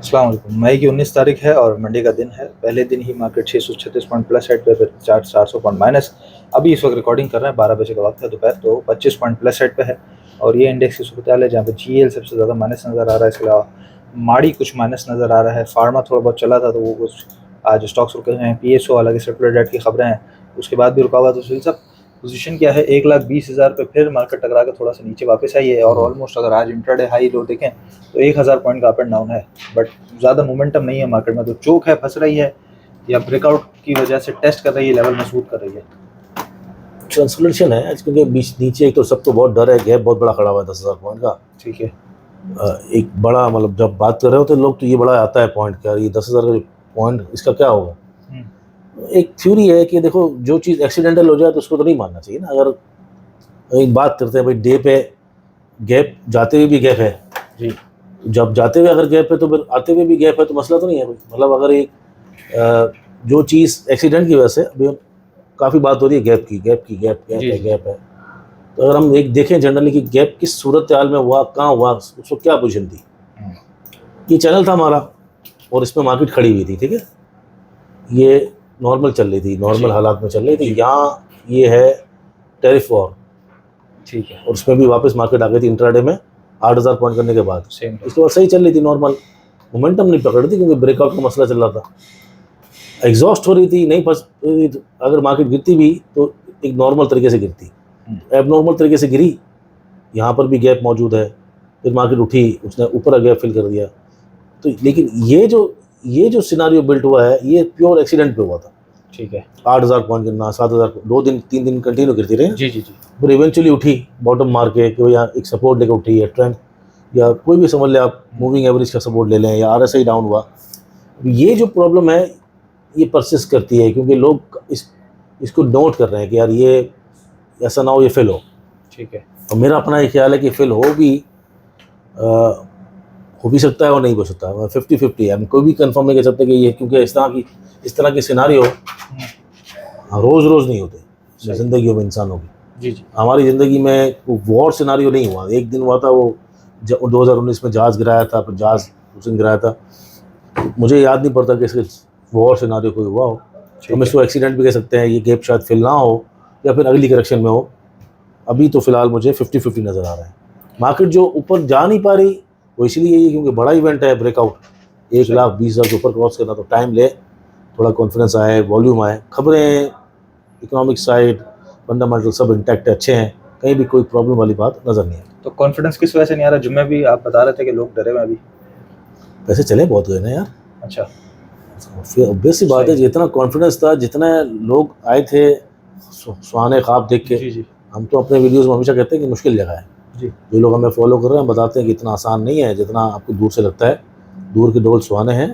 अस्सलाम वालेकुम। मई की 19 तारीख है और मंडे का दिन है। पहले दिन ही मार्केट 636 पॉइंट प्लस साइड पे, फिर 400 पॉइंट माइनस। अभी इस वक्त रिकॉर्डिंग कर रहे हैं, 12 बजे का वक्त है दोपहर, तो 25 पॉइंट प्लस साइड पे है। और ये इंडेक्स की सूरत हाल है जहाँ पे जीएल सबसे ज़्यादा माइनस नज़र आ रहा है। इसके अलावा माड़ी कुछ माइनस नज़र आ रहा है। फार्मा थोड़ा बहुत चला था तो वो कुछ आज स्टॉक्स रुके हुए हैं। पीएसओ हालांकि सर्कुलर डेट की खबरें हैं, उसके बाद भी रुका हुआ। तो सिलसिला पोजीशन क्या है, 1,20,000 पे फिर मार्केट टकरा के थोड़ा सा नीचे वापस आई है। और ऑलमोस्ट अगर आज इंट्राडे हाई लो देखें तो 1,000 पॉइंट का अप एंड डाउन है, बट ज़्यादा मोमेंटम नहीं है मार्केट में। तो चोक है, फंस रही है या ब्रेकआउट की वजह से टेस्ट कर रही है, लेवल मजबूत कर रही है। ट्रांसलेशन है आज, क्योंकि बीच नीचे एक तो सबको बहुत डर है, गैप बहुत बड़ा खड़ा हुआ है 10,000 पॉइंट का। ठीक है, एक बड़ा मतलब जब बात कर रहे होते लोग तो ये बड़ा आता है पॉइंट का, ये 10,000 का पॉइंट इसका क्या होगा। एक थ्योरी है कि देखो, जो चीज़ एक्सीडेंटल हो जाए तो उसको तो नहीं मानना चाहिए ना। अगर एक बात करते हैं भाई, डे पे गैप, जाते हुए भी गैप है जी, जब जाते हुए अगर गैप है तो फिर आते हुए भी गैप है, तो मसला तो नहीं है कोई। मतलब अगर एक जो चीज़ एक्सीडेंट की वजह से, अभी काफ़ी बात हो रही है गैप की, गैप है। तो अगर हम एक देखें जनरली कि गैप किस सूरत हाल में हुआ, कहाँ हुआ, उसको क्या पोजीशन थी। ये चैनल था हमारा और इसमें मार्केट खड़ी हुई थी, ठीक है। ये नॉर्मल चल रही थी, नॉर्मल हालात में चल रही थी। यहाँ ये है टैरिफ वॉर, ठीक है, और उसमें भी वापस मार्केट आ गई थी इंट्राडे में 8,000 पॉइंट करने के बाद। सेम इसके बाद सही चल रही थी, नॉर्मल मोमेंटम नहीं पकड़ रही थी, क्योंकि ब्रेकआउट का मसला चल रहा था, एग्जॉस्ट हो रही थी, नहीं फंस रही थी। अगर मार्केट गिरती भी तो एक नॉर्मल तरीके से गिरती, एबनॉर्मल तरीके से गिरी। यहाँ पर भी गैप मौजूद है, फिर मार्केट उठी, उसने ऊपर गैप फिल कर दिया। तो लेकिन ये जो सिनारियो बिल्ट हुआ है, ये प्योर एक्सीडेंट पे हुआ था। ठीक है, 8,000 पॉइंट गिरना, 7,000, 2 दिन 3 दिन कंटिन्यू गिरती रही, जी जी जी, फिर इवेंचुअली उठी बॉटम मार के, कि यहाँ एक सपोर्ट लेकर उठी है ट्रेंड, या कोई भी समझ ले आप, मूविंग एवरेज का सपोर्ट ले लें, या आरएसआई डाउन हुआ। ये जो प्रॉब्लम है ये परसिस्ट करती है, क्योंकि लोग इसको नोट कर रहे हैं कि यार ये ऐसा ना हो ये फेल हो। ठीक है, और मेरा अपना ये ख्याल है कि फेल हो भी सकता है और नहीं हो सकता है। 50-50 है, हम कोई भी कंफर्म नहीं कर सकते कि ये, क्योंकि इस तरह के सिनारियो रोज़ रोज़ नहीं होते ज़िंदगी में इंसानों की। जी जी, हमारी ज़िंदगी में वॉर सिनारियो नहीं हुआ, एक दिन हुआ था वो 2019 में जहाज़ गिराया था, फिर जहाज़ उस दिन गिराया था। मुझे याद नहीं पड़ता कि इसके वॉर सिनारियो कोई हुआ हो। हम इसको एक्सीडेंट भी कह सकते हैं, ये गैप शायद फिल ना हो या फिर अगली करेक्शन में हो। अभी तो फिलहाल मुझे 50-50 नज़र आ रहा है। मार्केट जो ऊपर जा नहीं पा रही वो इसलिए ये क्योंकि बड़ा इवेंट है ब्रेकआउट, 1,20,000 के ऊपर क्रॉस करना, तो टाइम ले, थोड़ा कॉन्फिडेंस आए, वॉल्यूम आए, खबरें, इकोनॉमिक साइड, फंडामेंटल सब इंटैक्ट अच्छे हैं, कहीं भी कोई प्रॉब्लम वाली बात नज़र नहीं है। तो कॉन्फिडेंस किस वजह से नहीं आ रहा? जुम्मे भी आप बता रहे थे कि लोग डरे हुए अभी। पैसे चले बहुत गए ना यार, अच्छा, फिर ऑब्वियस सी बात है, जितना कॉन्फिडेंस था, जितने लोग आए थे सुहाने ख्वाब देख के। जी जी, हम तो अपने वीडियोज़ में हमेशा कहते हैं कि मुश्किल जगह है। जी, जो लोग हमें फॉलो कर रहे हैं बताते हैं कि इतना आसान नहीं है जितना आपको दूर से लगता है। दूर के डोल सुहाने हैं।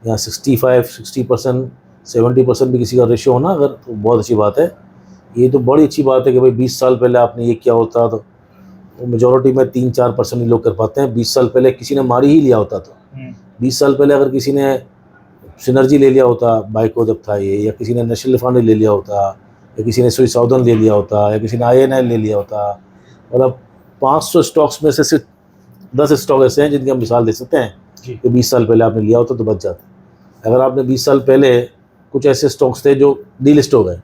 यहाँ 65-60%, 70% भी किसी का रेशियो होना अगर, तो बहुत अच्छी बात है। ये तो बड़ी अच्छी बात है कि भाई 20 साल पहले आपने ये किया होता तो मेजॉरिटी में 3-4% ही लोग कर पाते हैं। 20 साल पहले किसी ने मारी ही लिया होता तो 20 साल पहले अगर किसी ने सिनर्जी ले लिया होता, बाइको जब था ये, या किसी ने नेशनल रिफाइनरी ले लिया होता, या किसी ने स्विस साउदर्न ले लिया होता, या किसी ने INL ले लिया होता, मतलब 500 स्टॉक्स में से सिर्फ 10 स्टॉक ऐसे हैं जिनकी हम मिसाल दे सकते हैं कि 20 साल पहले आपने लिया होता तो बच जाते। अगर आपने 20 साल पहले कुछ ऐसे स्टॉक्स थे जो डीलिस्ट हो गए,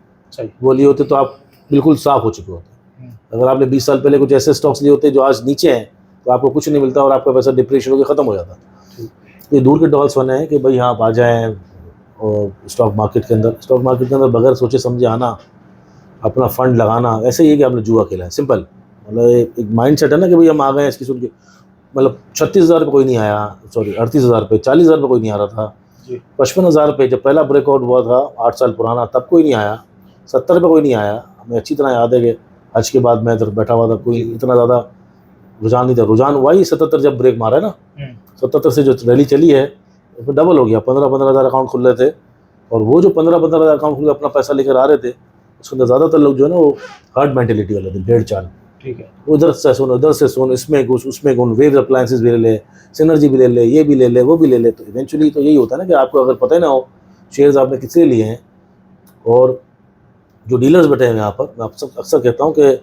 वो लिए होते तो आप बिल्कुल साफ हो चुके होते। अगर आपने 20 साल पहले कुछ ऐसे स्टॉक्स लिए होते जो आज नीचे हैं तो आपको कुछ नहीं मिलता और आपका पैसा डिप्रेशन होकर ख़त्म हो जाता। ये दूर के डॉल्स बने हैं कि भाई हाँ आप आ जाएँ और स्टॉक मार्केट के अंदर बगैर सोचे समझे आना, अपना फंड लगाना, ऐसे ही है कि आपने जुआ खेला है, सिंपल। मतलब एक माइंड सेट है ना कि भाई हम आ गए इसकी सुन के। मतलब 36,000 पे कोई नहीं आया, सॉरी 38,000 पे, 40,000 पे कोई नहीं आ रहा था, 55,000 पे जब पहला ब्रेकआउट हुआ था 8 साल पुराना, तब कोई नहीं आया, 70 पे कोई नहीं आया। हमें अच्छी तरह याद है कि हज के बाद मैं इधर बैठा हुआ था, कोई इतना ज़्यादा रुझान नहीं था। रुझान वही 77 जब ब्रेक मारा है ना, 77 से जो रैली चली है तो डबल हो गया। 15,000 अकाउंट खुल रहे थे, और वो जो 15,000 अकाउंट खुल के अपना पैसा लेकर आ रहे थे, उसके अंदर ज़्यादातर लोग जो है ना वो हर्ड मेंटेलिटी वाले थे, भेड़ चाल। ठीक है, उधर से सुन, इसमें घुस, उसमें घुस, वेव अप्लायंसेस भी ले ले, सिनर्जी भी ले ले, ये भी ले ले, वो भी ले ले। तो इवेंचुअली तो यही होता है ना कि आपको अगर पता ही ना हो शेयर्स आपने किससे लिए हैं, और जो डीलर्स बैठे हैं यहाँ पर, मैं अक्सर कहता हूँ कि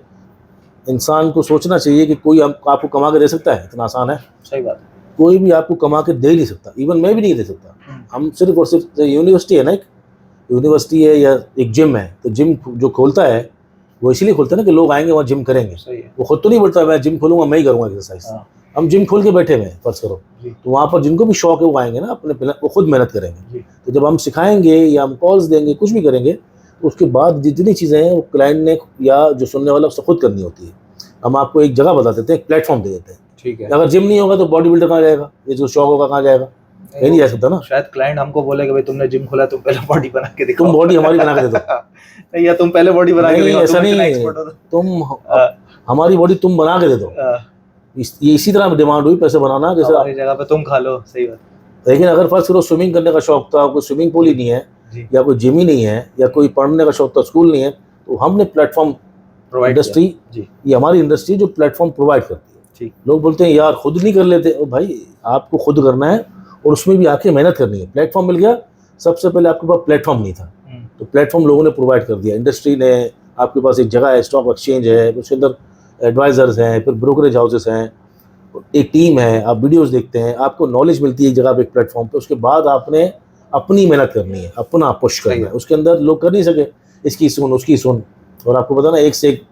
इंसान को सोचना चाहिए कि कोई आपको कमा के दे सकता है, इतना आसान है। सही बात कोई भी आपको कमा के दे ही नहीं सकता, इवन मैं भी नहीं दे सकता। हम सिर्फ और सिर्फ यूनिवर्सिटी है ना, एक यूनिवर्सिटी है या एक जिम है, तो जिम जो खोलता है वो इसलिए खोलता है ना कि लोग आएंगे वहाँ जिम करेंगे। सही है। वो खुद तो नहीं बोलता मैं जिम खोलूंगा, मैं ही करूँगा एक्सरसाइज। हाँ। हम जिम खोल के बैठे हुए हैं फर्ज करो, जी। तो वहाँ पर जिनको भी शौक है वो आएंगे ना, अपने वो खुद मेहनत करेंगे। जी। तो जब हम सिखाएंगे या हम कॉल्स देंगे, कुछ भी करेंगे, तो उसके बाद जितनी चीज़ें हैं वो क्लाइंट ने या जो सुनने वाला उससे खुद करनी होती है। हम आपको एक जगह बता देते हैं, एक प्लेटफॉर्म दे देते हैं। ठीक है। अगर जिम नहीं होगा तो बॉडी बिल्डर कहाँ जाएगा, ये जो शौक होगा कहाँ जाएगा, कहीं नहीं जा सकता ना। शायद क्लाइंट हमको बोले कि भाई तुमने जिम खोला, तुम पहले बॉडी बना के दिखाओ। तुम बॉडी हमारी बना के दे दो। नहीं, या तुम पहले बॉडी बना के नहीं, दिखाओ, ऐसा तुम नहीं इतना है। expert हो तो। तुम हमारी बॉडी तुम बना के दे दो। ये इसी तरह डिमांड हुई पैसे बनाना, जैसे हमारी जगह पे तुम खा लो। सही बात। लेकिन अगर फर्स्ट करो स्विमिंग करने का शौक था, कोई स्विमिंग पूल ही नहीं है, जी। या कोई जिम ही नहीं है, या कोई पढ़ने का शौक था, स्कूल नहीं है, तो हमने प्लेटफॉर्म प्रोवाइड इंडस्ट्री, जी। ये हमारी इंडस्ट्री जो प्लेटफॉर्म प्रोवाइड करती है। ठीक। लोग बोलते हैं यार खुद नहीं कर लेते, ओ भाई आपको खुद करना है और उसमें भी आके मेहनत करनी है। प्लेटफॉर्म मिल गया, सबसे पहले आपके पास प्लेटफॉर्म नहीं था, तो प्लेटफॉर्म लोगों ने प्रोवाइड कर दिया। इंडस्ट्री ने, आपके पास एक जगह है, स्टॉक एक्सचेंज है, उसके अंदर एडवाइजर्स हैं, फिर ब्रोकरेज हाउसेस हैं, एक टीम है, आप वीडियोस देखते हैं, आपको नॉलेज मिलती है एक जगह पे, एक प्लेटफॉर्म पे। उसके बाद आपने अपनी मेहनत करनी है, अपना पुश करना है। उसके अंदर लोग कर नहीं सके, इसकी सुन उसकी सुन, और आपको पता ना एक से एक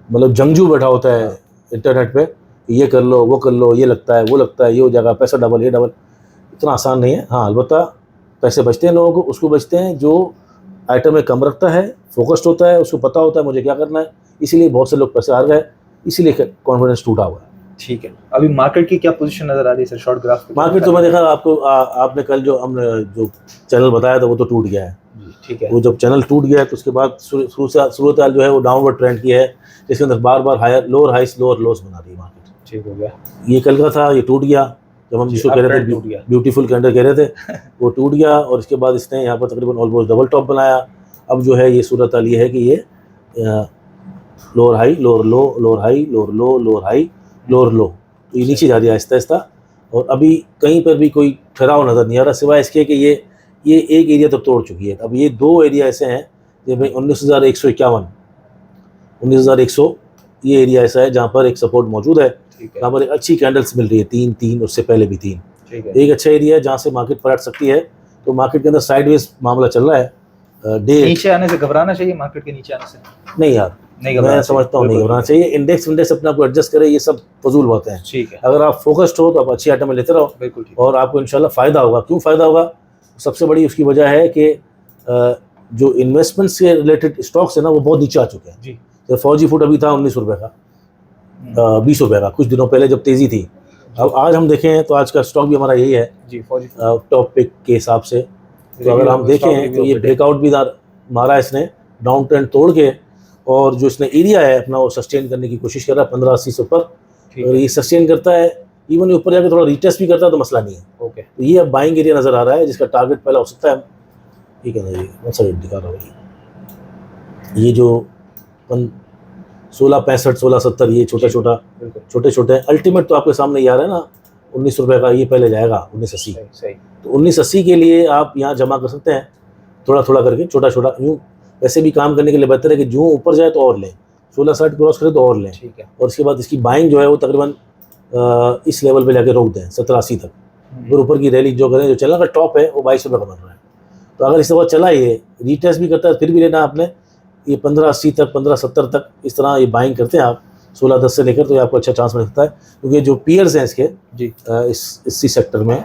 मतलब जंगजू बैठा होता है इंटरनेट पे, ये कर लो वो कर लो, ये लगता है वो लगता है, ये हो जाएगा, पैसा डबल ये डबल। इतना आसान नहीं है। हाँ अलबत्ता पैसे बचते हैं लोगों को, उसको बचते हैं जो आइटम में कम रखता है, फोकस्ड होता है, उसको पता होता है मुझे क्या करना है। इसीलिए बहुत से लोग पैसे हार गए, इसीलिए कॉन्फिडेंस टूटा हुआ है। ठीक है। अभी मार्केट की क्या पोजीशन नजर आ रही है सर, शॉर्ट ग्राफ पे? मार्केट तो मैं देखा आपको, आपने कल जो हमने जो चैनल बताया था वो तो टूट गया है। ठीक है। वो जब चैनल टूट गया है तो उसके बाद सूरत हाल जो है वो डाउनवर्ड ट्रेंड की है, जिसके अंदर बार बार हायर लोअर हाइस लोअर लोस बना रही है मार्केट। ठीक हो गया। ये कल का था, ये टूट गया। जब हम जिसको कह रहे थे ब्यूटीफुल कैंडल कह रहे थे, वो टूट गया, और इसके बाद इसने यहाँ पर तकरीबन ऑलमोस्ट डबल टॉप बनाया। अब जो है ये सूरत हाल ये है कि ये लोअर हाई लोअर लो, लोअर हाई लोअर लो, लोअर हाई लोअर लो, तो ये नीचे जा रही है आहिस्ता आहिस्ता। और अभी कहीं पर भी कोई ठहराव नज़र नहीं आ रहा, सिवाय इसके कि ये एक एरिया तक तोड़ चुकी है। अब ये दो एरिया ऐसे हैं कि भाई 19,151 19,100 ये एरिया ऐसा है जहाँ पर एक सपोर्ट मौजूद है, जहाँ पर एक अच्छी कैंडल्स मिल रही है, तीन उससे पहले भी तीन। एक अच्छा एरिया है जहाँ से मार्केट पलट सकती है। तो मार्केट के अंदर साइडवेज मामला चल रहा है। नीचे आने से घबराना चाहिए, मार्केट के नीचे आने से? नहीं यार, मैं समझता हूँ नहीं घबराना चाहिए। इंडेक्स अपने आपको एडजस्ट करे, ये सब फजूल बातें हैं। ठीक है। अगर आप फोकस्ड हो तो आप अच्छी आइटम में लेते रहो, बिल्कुल, और आपको इंशाल्लाह फ़ायदा होगा। क्यों फ़ायदा होगा? सबसे बड़ी उसकी वजह है कि जो इन्वेस्टमेंट से रिलेटेड स्टॉक्स है ना वो बहुत नीचे आ चुके हैं। जी। तो फौजी फूड अभी था 19 रुपये का, 20 रुपये का कुछ दिनों पहले जब तेज़ी थी। अब आज हम देखें तो आज का स्टॉक भी हमारा यही है जी, फौजी टॉप पिक के हिसाब से। तो अगर हम देखें तो ये ब्रेकआउट भी मारा इसने, डाउन ट्रेंड तोड़ के, और जो इसने एरिया है अपना वो सस्टेन करने की कोशिश कर रहा है 1580 से ऊपर, और ये सस्टेन करता है, इवन ऊपर जाकर थोड़ा रिटेस्ट भी करता है तो मसला नहीं है। ओके, तो ये अब बाइंग एरिया नज़र आ रहा है जिसका टारगेट पहला हो सकता है। ठीक है ना जी, कौन सा रेट दिखा रहा है ये जो 1665 1670, ये छोटे छोटे अल्टीमेट तो आपके सामने ही आ रहा है ना 19 रुपये का, ये पहले जाएगा 1980। तो 1980 के लिए आप यहाँ जमा कर सकते हैं थोड़ा थोड़ा करके, छोटा छोटा। यूँ वैसे भी काम करने के लिए बेहतर है कि जो ऊपर जाए तो और लें, 1660 क्रॉस करे तो और लें। ठीक है। और उसके बाद इसकी बाइंग जो है वो तकरीबन इस लेवल पे जाके रोक दें 1780 तक। फिर ऊपर की रैली जो करें, जो चलना का टॉप है वो 22 रुपये का बन रहा है। तो अगर इस दफ़ा चला ये रीटेस्ट भी करता है फिर भी लेना आपने, ये 1580 तक 1570 तक इस तरह ये बाइंग करते हैं आप 1610 से लेकर, तो ये आपको अच्छा चांस मिल सकता है। क्योंकि जो पीयर्स हैं इसके जी इसी सेक्टर में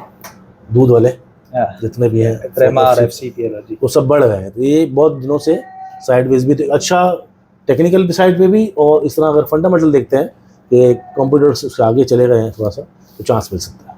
दूध वाले जितने भी हैं वो सब बढ़ गए हैं। तो ये बहुत दिनों से साइडवेज भी, तो अच्छा टेक्निकल साइड पे भी, और इस तरह अगर फंडामेंटल देखते हैं कि कंप्यूटर्स आगे चले गए हैं थोड़ा सा, तो चांस मिल सकता है।